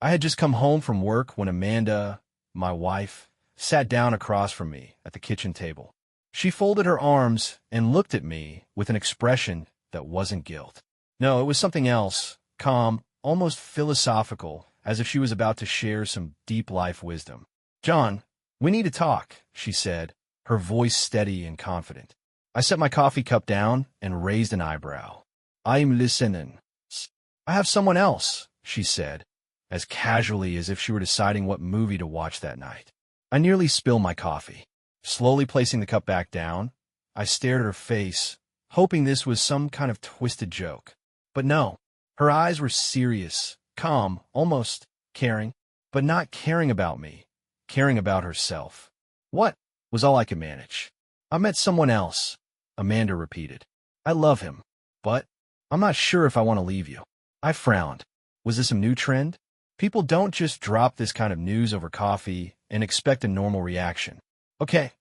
I had just come home from work when Amanda, my wife, sat down across from me at the kitchen table. She folded her arms and looked at me with an expression that wasn't guilt. No, it was something else, calm, almost philosophical, as if she was about to share some deep life wisdom. "John, we need to talk," she said, her voice steady and confident. I set my coffee cup down and raised an eyebrow. "I'm listening." "I have someone else," she said, as casually as if she were deciding what movie to watch that night. I nearly spilled my coffee. Slowly placing the cup back down, I stared at her face, hoping this was some kind of twisted joke. But no, her eyes were serious, calm, almost caring, but not caring about me, caring about herself. "What?" was all I could manage. "I met someone else," Amanda repeated. "I love him, but I'm not sure if I want to leave you." I frowned. Was this a new trend? People don't just drop this kind of news over coffee and expect a normal reaction. Okay.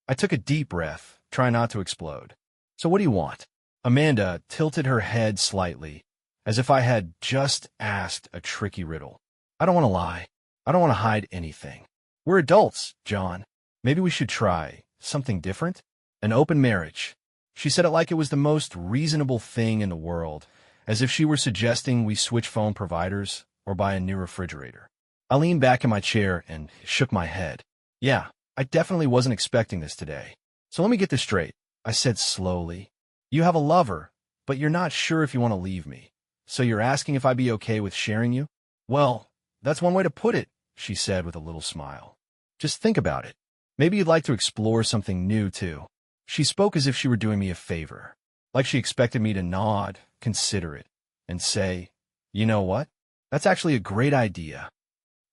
I took a deep breath, trying not to explode. "So what do you want?" Amanda tilted her head slightly, as if I had just asked a tricky riddle. "I don't want to lie. I don't want to hide anything. We're adults, John. Maybe we should try something different? An open marriage." She said it like it was the most reasonable thing in the world, as if she were suggesting we switch phone providers or buy a new refrigerator. I leaned back in my chair and shook my head. "Yeah, I definitely wasn't expecting this today. So let me get this straight," I said slowly. "You have a lover, but you're not sure if you want to leave me. So you're asking if I'd be okay with sharing you?" "Well, that's one way to put it," she said with a little smile. "Just think about it. Maybe you'd like to explore something new, too." She spoke as if she were doing me a favor, like she expected me to nod, consider it, and say, "You know what? That's actually a great idea."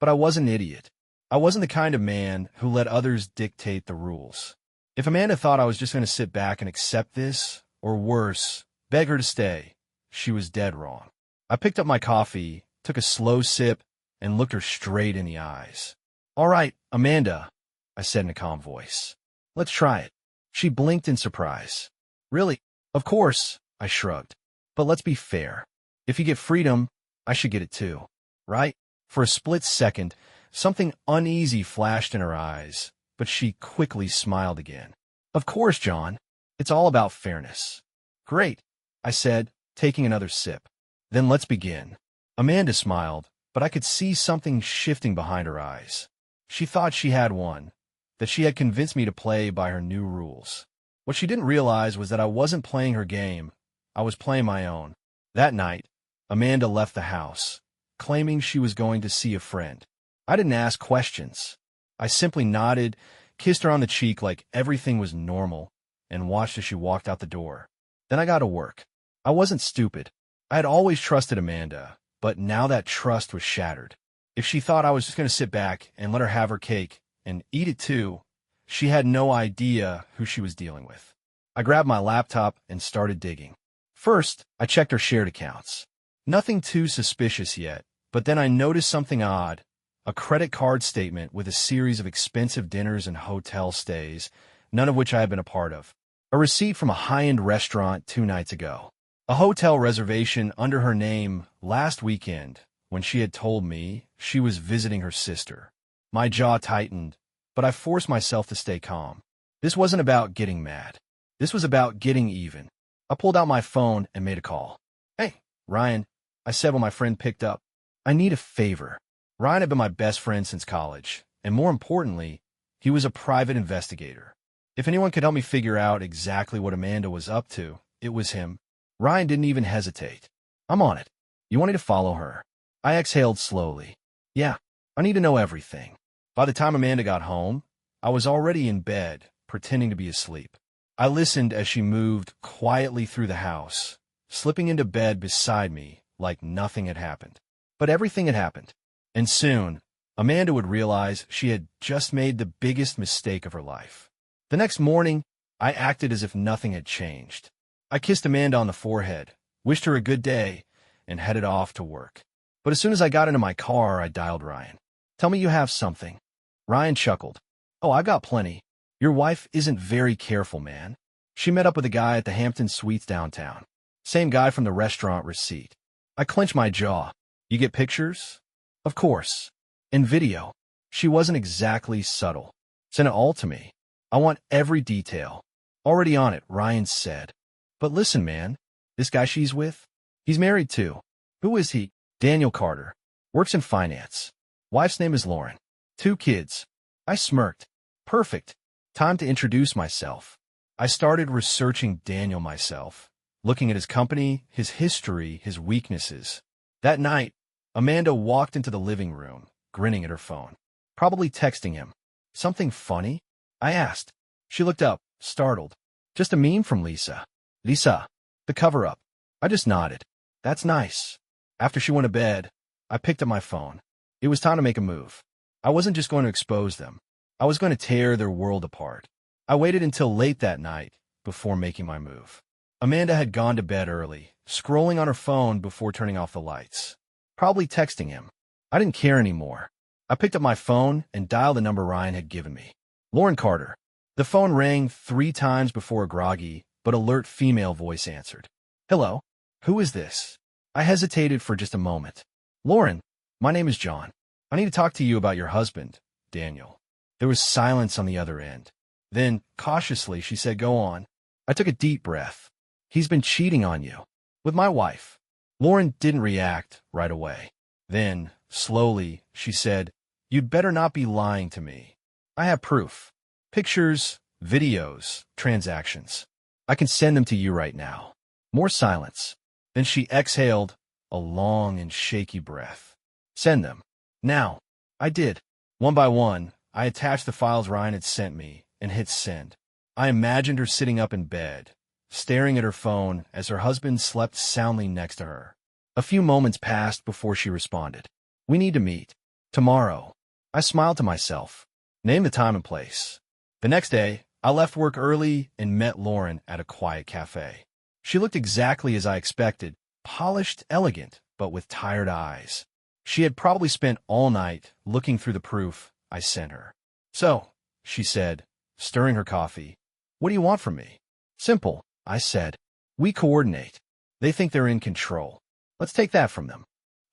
But I was an idiot. I wasn't the kind of man who let others dictate the rules. If Amanda thought I was just going to sit back and accept this, or worse, beg her to stay, she was dead wrong. I picked up my coffee, took a slow sip, and looked her straight in the eyes. "All right, Amanda," I said in a calm voice. "Let's try it." She blinked in surprise. "Really?" "Of course," I shrugged. "But let's be fair. If you get freedom, I should get it too, right?" For a split second, something uneasy flashed in her eyes, but she quickly smiled again. "Of course, John. It's all about fairness." "Great," I said, taking another sip. "Then let's begin." Amanda smiled, but I could see something shifting behind her eyes. She thought she had one, that she had convinced me to play by her new rules. What she didn't realize was that I wasn't playing her game. I was playing my own. That night, Amanda left the house, claiming she was going to see a friend. I didn't ask questions. I simply nodded, kissed her on the cheek like everything was normal, and watched as she walked out the door. Then I got to work. I wasn't stupid. I had always trusted Amanda, but now that trust was shattered. If she thought I was just going to sit back and let her have her cake and eat it too, she had no idea who she was dealing with. I grabbed my laptop and started digging. First, I checked her shared accounts. Nothing too suspicious yet, but then I noticed something odd. A credit card statement with a series of expensive dinners and hotel stays, none of which I had been a part of. A receipt from a high-end restaurant 2 nights ago. A hotel reservation under her name last weekend when she had told me she was visiting her sister. My jaw tightened, but I forced myself to stay calm. This wasn't about getting mad. This was about getting even. I pulled out my phone and made a call. "Hey, Ryan," I said when my friend picked up. "I need a favor." Ryan had been my best friend since college, and more importantly, he was a private investigator. If anyone could help me figure out exactly what Amanda was up to, it was him. Ryan didn't even hesitate. "I'm on it. You want me to follow her?" I exhaled slowly. "Yeah, I need to know everything." By the time Amanda got home, I was already in bed, pretending to be asleep. I listened as she moved quietly through the house, slipping into bed beside me like nothing had happened. But everything had happened. And soon, Amanda would realize she had just made the biggest mistake of her life. The next morning, I acted as if nothing had changed. I kissed Amanda on the forehead, wished her a good day, and headed off to work. But as soon as I got into my car, I dialed Ryan. "Tell me you have something." Ryan chuckled. "Oh, I've got plenty. Your wife isn't very careful, man. She met up with a guy at the Hampton Suites downtown. Same guy from the restaurant receipt." I clenched my jaw. "You get pictures?" Of course. In video, she wasn't exactly subtle. Send it all to me. I want every detail. Already on it, Ryan said. But listen, man, this guy she's with, he's married too. Who is he? Daniel Carter. Works in finance. Wife's name is Lauren. 2 kids. I smirked. Perfect. Time to introduce myself. I started researching Daniel myself, looking at his company, his history, his weaknesses. That night, Amanda walked into the living room, grinning at her phone, probably texting him. Something funny? I asked. She looked up, startled. Just a meme from Lisa. Lisa, the cover-up. I just nodded. That's nice. After she went to bed, I picked up my phone. It was time to make a move. I wasn't just going to expose them. I was going to tear their world apart. I waited until late that night before making my move. Amanda had gone to bed early, scrolling on her phone before turning off the lights. Probably texting him. I didn't care anymore. I picked up my phone and dialed the number Ryan had given me. Lauren Carter. The phone rang 3 times before a groggy but alert female voice answered. Hello? Who is this? I hesitated for just a moment. Lauren, my name is John. I need to talk to you about your husband, Daniel. There was silence on the other end. Then, cautiously, she said, go on. I took a deep breath. He's been cheating on you. With my wife. Lauren didn't react right away. Then, slowly, she said, you'd better not be lying to me. I have proof. Pictures, videos, transactions. I can send them to you right now. More silence. Then she exhaled a long and shaky breath. Send them. Now. I did. One by one, I attached the files Ryan had sent me and hit send. I imagined her sitting up in bed, staring at her phone as her husband slept soundly next to her. A few moments passed before she responded. We need to meet. Tomorrow. I smiled to myself. Name the time and place. The next day, I left work early and met Lauren at a quiet cafe. She looked exactly as I expected, polished, elegant, but with tired eyes. She had probably spent all night looking through the proof I sent her. So, she said, stirring her coffee, what do you want from me? Simple, I said. We coordinate. They think they're in control. Let's take that from them.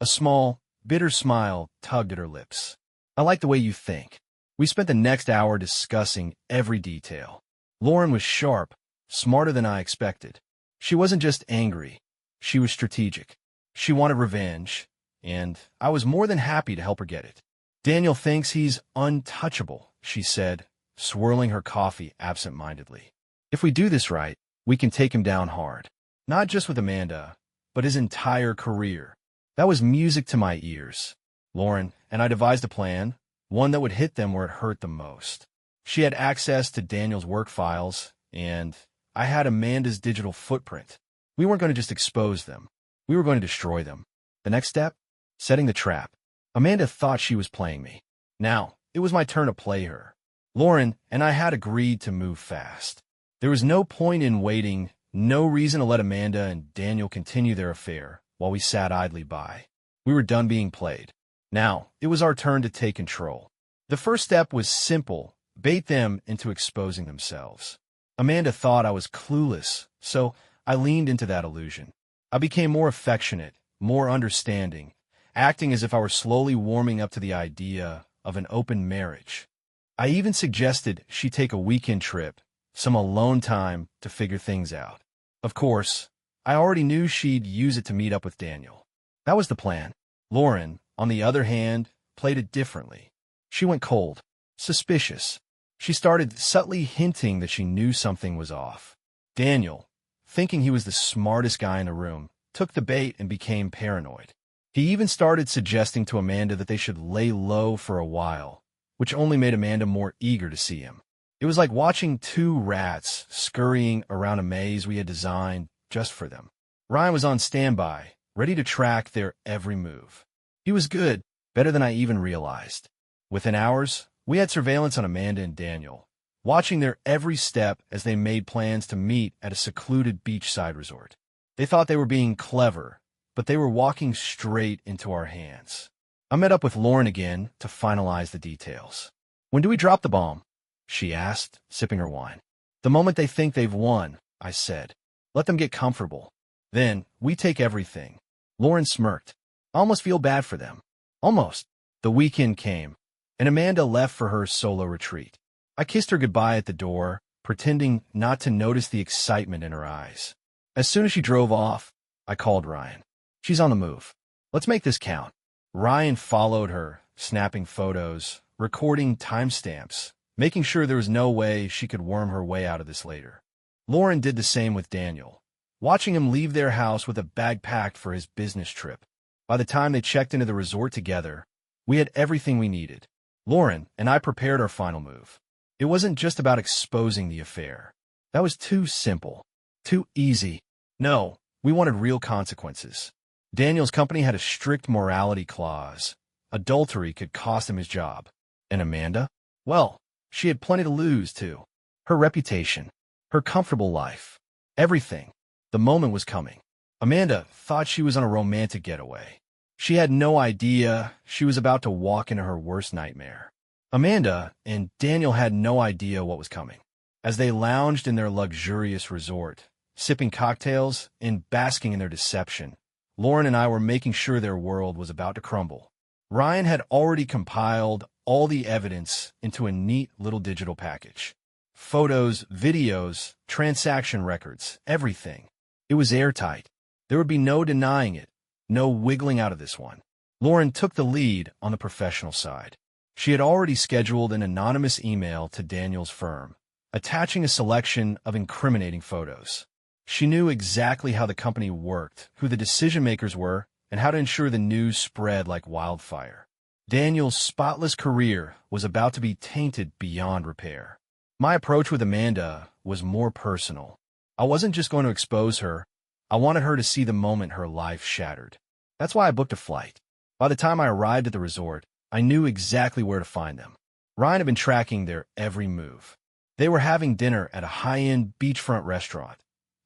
A small, bitter smile tugged at her lips. I like the way you think. We spent the next hour discussing every detail. Lauren was sharp, smarter than I expected. She wasn't just angry. She was strategic. She wanted revenge, and I was more than happy to help her get it. Daniel thinks he's untouchable, she said, swirling her coffee absent-mindedly. If we do this right, we can take him down hard. Not just with Amanda, but his entire career. That was music to my ears. Lauren and I devised a plan, one that would hit them where it hurt them most. She had access to Daniel's work files, and I had Amanda's digital footprint. We weren't going to just expose them. We were going to destroy them. The next step? Setting the trap. Amanda thought she was playing me. Now, it was my turn to play her. Lauren and I had agreed to move fast. There was no point in waiting, no reason to let Amanda and Daniel continue their affair while we sat idly by. We were done being played. Now, it was our turn to take control. The first step was simple, bait them into exposing themselves. Amanda thought I was clueless, so I leaned into that illusion. I became more affectionate, more understanding, acting as if I were slowly warming up to the idea of an open marriage. I even suggested she take a weekend trip, some alone time to figure things out. Of course, I already knew she'd use it to meet up with Daniel. That was the plan. Lauren, on the other hand, played it differently. She went cold, suspicious. She started subtly hinting that she knew something was off. Daniel, thinking he was the smartest guy in the room, took the bait and became paranoid. He even started suggesting to Amanda that they should lay low for a while, which only made Amanda more eager to see him. It was like watching 2 rats scurrying around a maze we had designed just for them. Ryan was on standby, ready to track their every move. He was good, better than I even realized. Within hours, we had surveillance on Amanda and Daniel, watching their every step as they made plans to meet at a secluded beachside resort. They thought they were being clever, but they were walking straight into our hands. I met up with Lauren again to finalize the details. When do we drop the bomb? She asked, sipping her wine. The moment they think they've won, I said. Let them get comfortable. Then, we take everything. Lauren smirked. I almost feel bad for them. Almost. The weekend came, and Amanda left for her solo retreat. I kissed her goodbye at the door, pretending not to notice the excitement in her eyes. As soon as she drove off, I called Ryan. She's on the move. Let's make this count. Ryan followed her, snapping photos, recording timestamps, making sure there was no way she could worm her way out of this later. Lauren did the same with Daniel, watching him leave their house with a bag packed for his business trip. By the time they checked into the resort together, we had everything we needed. Lauren and I prepared our final move. It wasn't just about exposing the affair. That was too simple, too easy. No, we wanted real consequences. Daniel's company had a strict morality clause. Adultery could cost him his job. And Amanda? Well, she had plenty to lose, too. Her reputation, her comfortable life, everything. The moment was coming. Amanda thought she was on a romantic getaway. She had no idea she was about to walk into her worst nightmare. Amanda and Daniel had no idea what was coming. As they lounged in their luxurious resort, sipping cocktails and basking in their deception, Lauren and I were making sure their world was about to crumble. Ryan had already compiled all the evidence into a neat little digital package. Photos, videos, transaction records, everything. It was airtight. There would be no denying it, no wiggling out of this one. Lauren took the lead on the professional side. She had already scheduled an anonymous email to Daniel's firm, attaching a selection of incriminating photos. She knew exactly how the company worked, who the decision-makers were, and how to ensure the news spread like wildfire. Daniel's spotless career was about to be tainted beyond repair. My approach with Amanda was more personal. I wasn't just going to expose her. I wanted her to see the moment her life shattered. That's why I booked a flight. By the time I arrived at the resort, I knew exactly where to find them. Ryan had been tracking their every move. They were having dinner at a high-end beachfront restaurant,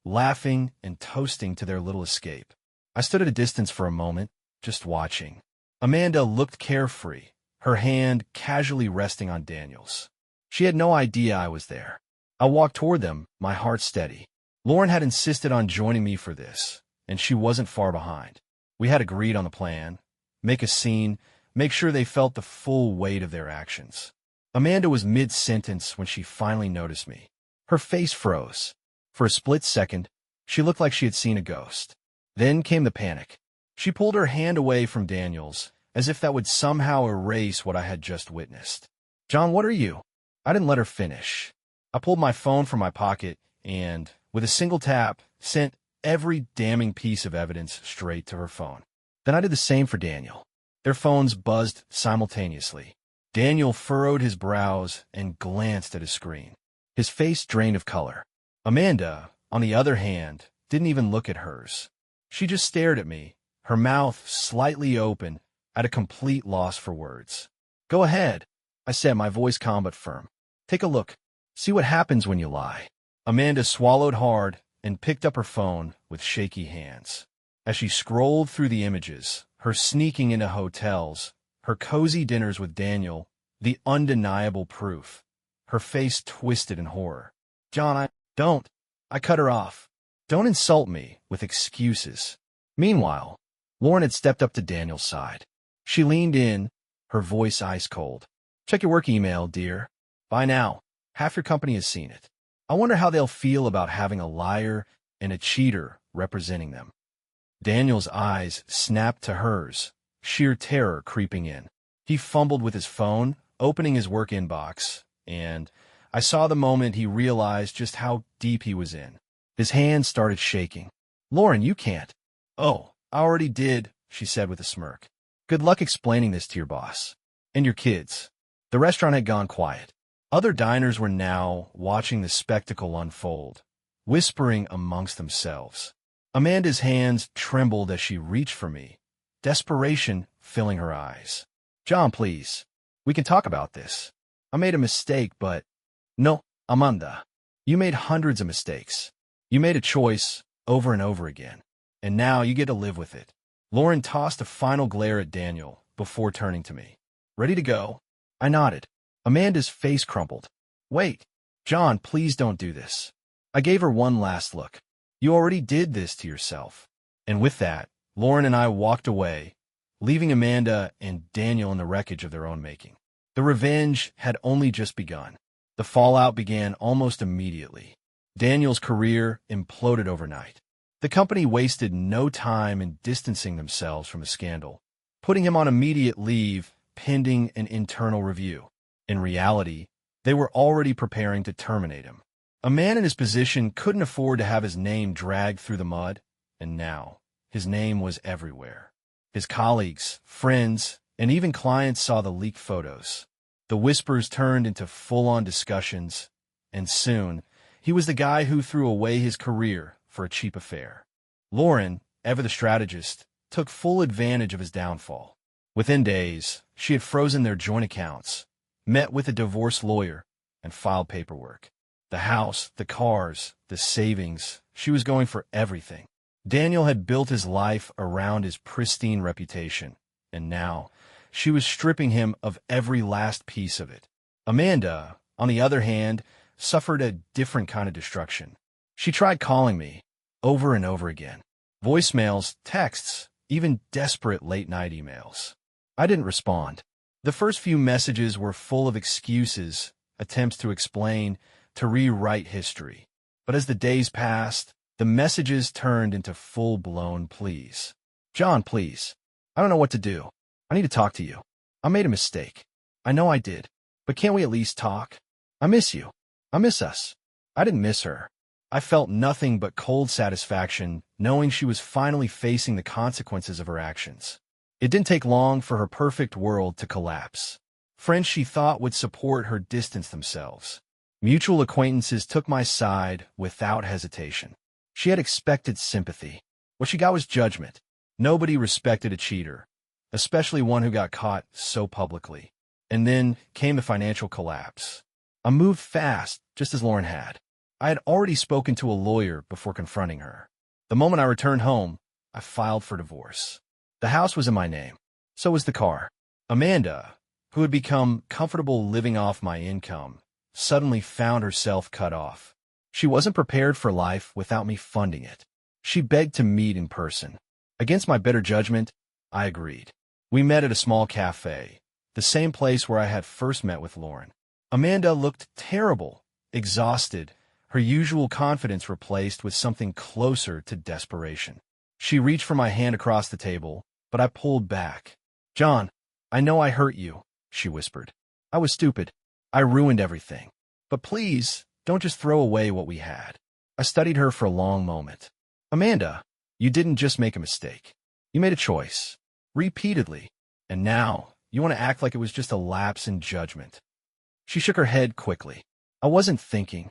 laughing and toasting to their little escape. I stood at a distance for a moment, just watching. Amanda looked carefree, her hand casually resting on Daniel's. She had no idea I was there. I walked toward them, my heart steady. Lauren had insisted on joining me for this, and she wasn't far behind. We had agreed on the plan: make a scene, make sure they felt the full weight of their actions. Amanda was mid-sentence when she finally noticed me. Her face froze. For a split second, she looked like she had seen a ghost. Then came the panic. She pulled her hand away from Daniel's, as if that would somehow erase what I had just witnessed. "John, what are you?" I didn't let her finish. I pulled my phone from my pocket and, with a single tap, sent every damning piece of evidence straight to her phone. Then I did the same for Daniel. Their phones buzzed simultaneously. Daniel furrowed his brows and glanced at his screen. His face drained of color. Amanda, on the other hand, didn't even look at hers. She just stared at me, her mouth slightly open, at a complete loss for words. "Go ahead," I said, my voice calm but firm. "Take a look. See what happens when you lie." Amanda swallowed hard and picked up her phone with shaky hands. As she scrolled through the images, her sneaking into hotels, her cozy dinners with Daniel, the undeniable proof, her face twisted in horror. "John, don't." I cut her off. "Don't insult me with excuses." Meanwhile, Lauren had stepped up to Daniel's side. She leaned in, her voice ice cold. "Check your work email, dear. By now, half your company has seen it. I wonder how they'll feel about having a liar and a cheater representing them." Daniel's eyes snapped to hers, sheer terror creeping in. He fumbled with his phone, opening his work inbox, and I saw the moment he realized just how deep he was in. His hands started shaking. "Lauren, you can't." "Oh, I already did," she said with a smirk. "Good luck explaining this to your boss. And your kids." The restaurant had gone quiet. Other diners were now watching the spectacle unfold, whispering amongst themselves. Amanda's hands trembled as she reached for me, desperation filling her eyes. "John, please. We can talk about this. I made a mistake, but—" "No, Amanda. You made hundreds of mistakes. You made a choice over and over again, and now you get to live with it." Lauren tossed a final glare at Daniel before turning to me. "Ready to go?" I nodded. Amanda's face crumpled. "Wait. John, please don't do this." I gave her one last look. "You already did this to yourself." And with that, Lauren and I walked away, leaving Amanda and Daniel in the wreckage of their own making. The revenge had only just begun. The fallout began almost immediately. Daniel's career imploded overnight. The company wasted no time in distancing themselves from the scandal, putting him on immediate leave pending an internal review. In reality, they were already preparing to terminate him. A man in his position couldn't afford to have his name dragged through the mud, and now his name was everywhere. His colleagues, friends, and even clients saw the leaked photos. The whispers turned into full-on discussions, and soon, he was the guy who threw away his career for a cheap affair. Lauren, ever the strategist, took full advantage of his downfall. Within days, she had frozen their joint accounts, met with a divorce lawyer, and filed paperwork. The house, the cars, the savings, she was going for everything. Daniel had built his life around his pristine reputation, and now she was stripping him of every last piece of it. Amanda, on the other hand, suffered a different kind of destruction. She tried calling me over and over again. Voicemails, texts, even desperate late-night emails. I didn't respond. The first few messages were full of excuses, attempts to explain, to rewrite history. But as the days passed, the messages turned into full-blown pleas. John, please. I don't know what to do. I need to talk to you. I made a mistake. I know I did. But can't we at least talk? I miss you. I miss us. I didn't miss her. I felt nothing but cold satisfaction knowing she was finally facing the consequences of her actions. It didn't take long for her perfect world to collapse. Friends she thought would support her distanced themselves. Mutual acquaintances took my side without hesitation. She had expected sympathy. What she got was judgment. Nobody respected a cheater, especially one who got caught so publicly. And then came the financial collapse. I moved fast, just as Lauren had. I had already spoken to a lawyer before confronting her. The moment I returned home, I filed for divorce. The house was in my name. So was the car. Amanda, who had become comfortable living off my income, suddenly found herself cut off. She wasn't prepared for life without me funding it. She begged to meet in person. Against my better judgment, I agreed. We met at a small cafe, the same place where I had first met with Lauren. Amanda looked terrible, exhausted, her usual confidence replaced with something closer to desperation. She reached for my hand across the table, but I pulled back. John, I know I hurt you, she whispered. I was stupid. I ruined everything. But please, don't just throw away what we had. I studied her for a long moment. Amanda, you didn't just make a mistake. You made a choice. Repeatedly. And now, you want to act like it was just a lapse in judgment. She shook her head quickly. I wasn't thinking.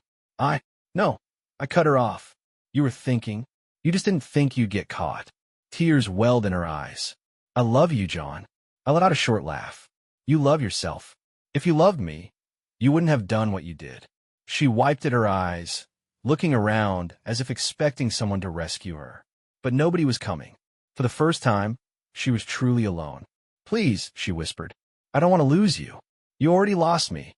No, I cut her off. You were thinking. You just didn't think you'd get caught. Tears welled in her eyes. I love you, John. I let out a short laugh. You love yourself. If you loved me, you wouldn't have done what you did. She wiped at her eyes, looking around as if expecting someone to rescue her. But nobody was coming. For the first time, she was truly alone. Please, she whispered. I don't want to lose you. You already lost me,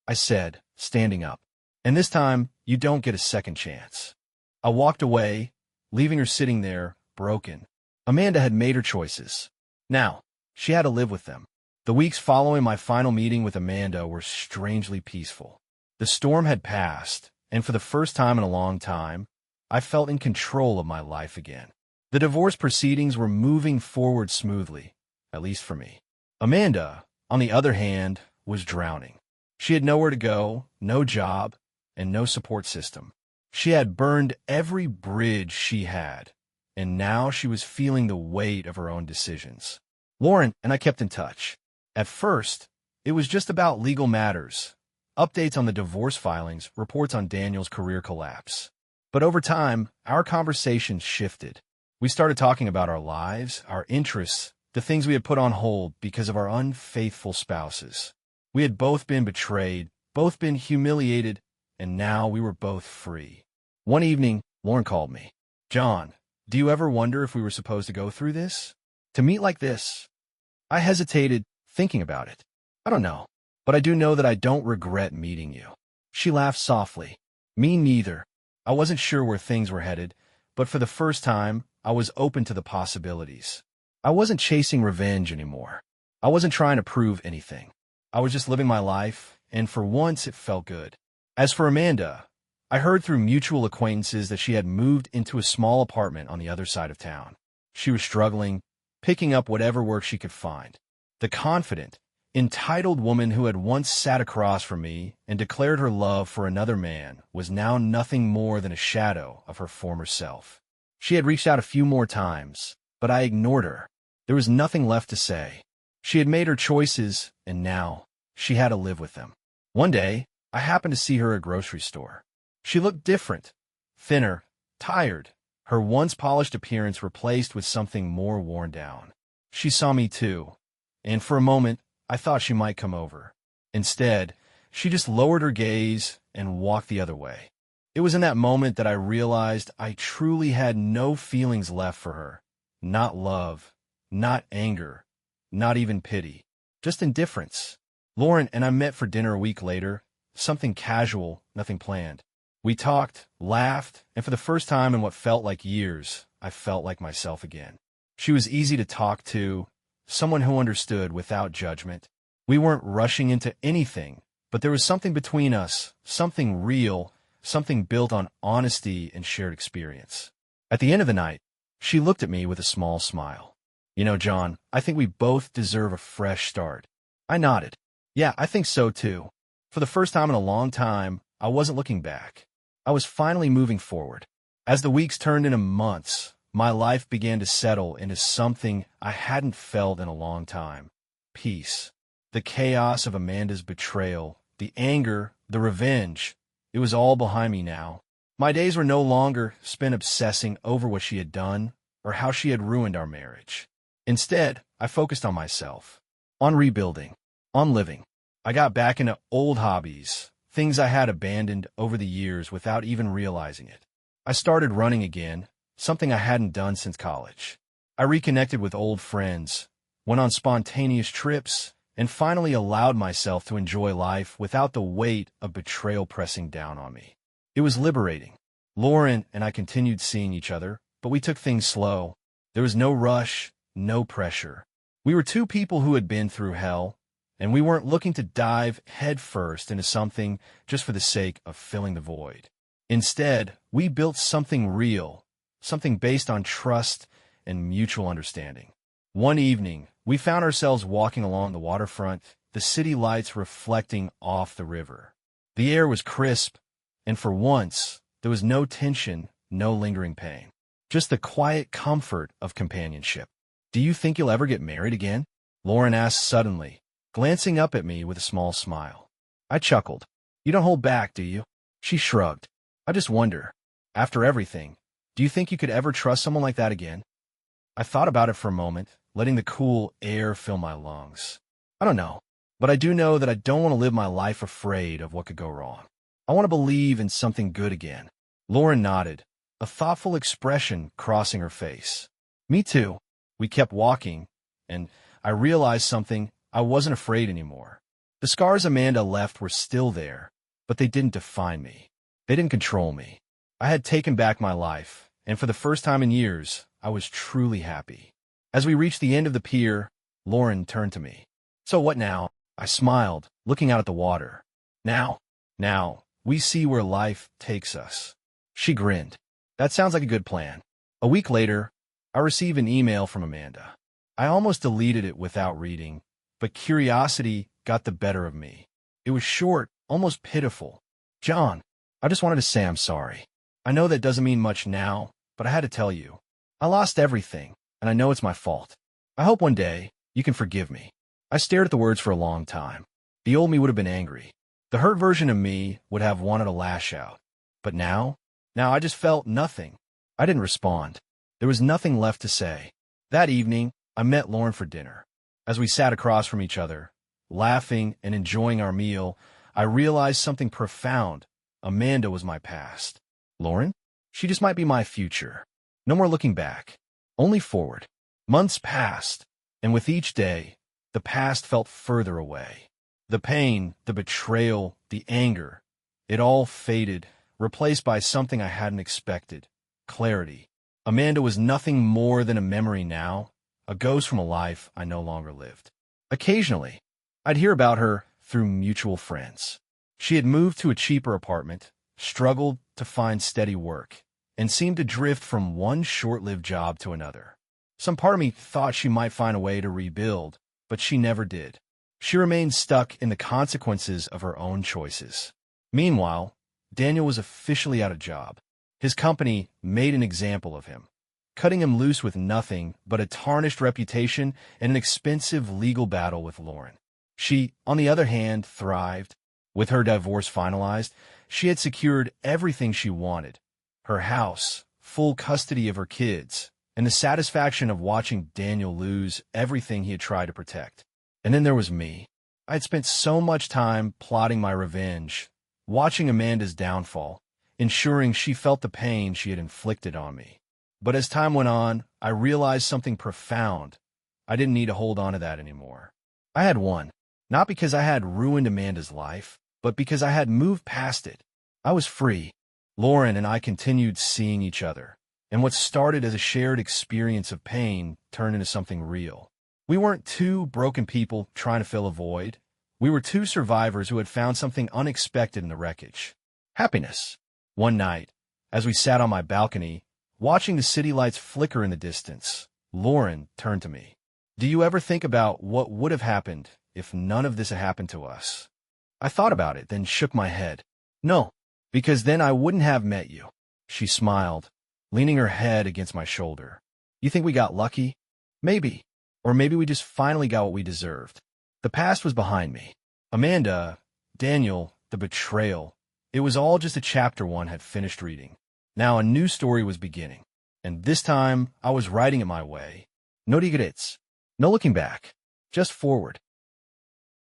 I said, standing up. And this time, you don't get a second chance. I walked away, leaving her sitting there, broken. Amanda had made her choices. Now, she had to live with them. The weeks following my final meeting with Amanda were strangely peaceful. The storm had passed, and for the first time in a long time, I felt in control of my life again. The divorce proceedings were moving forward smoothly, at least for me. Amanda, on the other hand, was drowning. She had nowhere to go, no job, and no support system. She had burned every bridge she had, and now she was feeling the weight of her own decisions. Lauren and I kept in touch. At first, it was just about legal matters, updates on the divorce filings, reports on Daniel's career collapse. But over time, our conversations shifted. We started talking about our lives, our interests, the things we had put on hold because of our unfaithful spouses. We had both been betrayed, both been humiliated, and now we were both free. One evening, Lauren called me. John, do you ever wonder if we were supposed to go through this? To meet like this? I hesitated, thinking about it. I don't know, but I do know that I don't regret meeting you. She laughed softly. Me neither. I wasn't sure where things were headed, but for the first time, I was open to the possibilities. I wasn't chasing revenge anymore. I wasn't trying to prove anything. I was just living my life, and for once it felt good. As for Amanda, I heard through mutual acquaintances that she had moved into a small apartment on the other side of town. She was struggling, picking up whatever work she could find. The confident, entitled woman who had once sat across from me and declared her love for another man was now nothing more than a shadow of her former self. She had reached out a few more times, but I ignored her. There was nothing left to say. She had made her choices, and now she had to live with them. One day, I happened to see her at a grocery store. She looked different, thinner, tired, her once polished appearance replaced with something more worn down. She saw me too, and for a moment, I thought she might come over. Instead, she just lowered her gaze and walked the other way. It was in that moment that I realized I truly had no feelings left for her. Not love, not anger, not even pity, just indifference. Lauren and I met for dinner a week later, something casual, nothing planned. We talked, laughed, and for the first time in what felt like years, I felt like myself again. She was easy to talk to, someone who understood without judgment. We weren't rushing into anything, but there was something between us, something real, something built on honesty and shared experience. At the end of the night, she looked at me with a small smile. "You know, John, I think we both deserve a fresh start." I nodded. "Yeah, I think so too." For the first time in a long time, I wasn't looking back. I was finally moving forward. As the weeks turned into months, my life began to settle into something I hadn't felt in a long time. Peace. The chaos of Amanda's betrayal, the anger, the revenge, it was all behind me now. My days were no longer spent obsessing over what she had done or how she had ruined our marriage. Instead, I focused on myself, on rebuilding, on living. I got back into old hobbies, things I had abandoned over the years without even realizing it. I started running again, something I hadn't done since college. I reconnected with old friends, went on spontaneous trips, and finally allowed myself to enjoy life without the weight of betrayal pressing down on me. It was liberating. Lauren and I continued seeing each other, but we took things slow. There was no rush, no pressure. We were two people who had been through hell, and we weren't looking to dive headfirst into something just for the sake of filling the void. Instead, we built something real, something based on trust and mutual understanding. One evening, we found ourselves walking along the waterfront, the city lights reflecting off the river. The air was crisp, and for once, there was no tension, no lingering pain. Just the quiet comfort of companionship. "Do you think you'll ever get married again?" Lauren asked suddenly, glancing up at me with a small smile. I chuckled. "You don't hold back, do you?" She shrugged. "I just wonder, after everything, do you think you could ever trust someone like that again?" I thought about it for a moment, letting the cool air fill my lungs. "I don't know, but I do know that I don't want to live my life afraid of what could go wrong. I want to believe in something good again." Lauren nodded, a thoughtful expression crossing her face. "Me too." We kept walking, and I realized something. I wasn't afraid anymore. The scars Amanda left were still there, but they didn't define me. They didn't control me. I had taken back my life, and for the first time in years, I was truly happy. As we reached the end of the pier, Lauren turned to me. "So what now?" I smiled, looking out at the water. Now, we see where life takes us." She grinned. "That sounds like a good plan." A week later, I received an email from Amanda. I almost deleted it without reading, but curiosity got the better of me. It was short, almost pitiful. "John, I just wanted to say I'm sorry. I know that doesn't mean much now, but I had to tell you. I lost everything, and I know it's my fault. I hope one day you can forgive me." I stared at the words for a long time. The old me would have been angry. The hurt version of me would have wanted to lash out. But now I just felt nothing. I didn't respond. There was nothing left to say. That evening, I met Lauren for dinner. As we sat across from each other, laughing and enjoying our meal, I realized something profound. Amanda was my past. Lauren? She just might be my future. No more looking back. Only forward. Months passed, and with each day, the past felt further away. The pain, the betrayal, the anger, it all faded, replaced by something I hadn't expected. Clarity. Amanda was nothing more than a memory now, a ghost from a life I no longer lived. Occasionally, I'd hear about her through mutual friends. She had moved to a cheaper apartment, struggled to find steady work, and seemed to drift from one short-lived job to another. Some part of me thought she might find a way to rebuild, but she never did. She remained stuck in the consequences of her own choices. Meanwhile, Daniel was officially out of job. His company made an example of him, cutting him loose with nothing but a tarnished reputation and an expensive legal battle with Lauren. She, on the other hand, thrived. With her divorce finalized, she had secured everything she wanted: her house, full custody of her kids, and the satisfaction of watching Daniel lose everything he had tried to protect. And then there was me. I had spent so much time plotting my revenge, watching Amanda's downfall, ensuring she felt the pain she had inflicted on me. But as time went on, I realized something profound. I didn't need to hold on to that anymore. I had won, not because I had ruined Amanda's life, but because I had moved past it. I was free. Lauren and I continued seeing each other, and what started as a shared experience of pain turned into something real. We weren't two broken people trying to fill a void. We were two survivors who had found something unexpected in the wreckage: happiness. One night, as we sat on my balcony, watching the city lights flicker in the distance, Lauren turned to me. "Do you ever think about what would have happened if none of this had happened to us?" I thought about it, then shook my head. "No, because then I wouldn't have met you." She smiled, leaning her head against my shoulder. "You think we got lucky? Maybe. Or maybe we just finally got what we deserved." The past was behind me. Amanda, Daniel, the betrayal. It was all just a chapter one had finished reading. Now a new story was beginning. And this time, I was writing it my way. No regrets. No looking back. Just forward.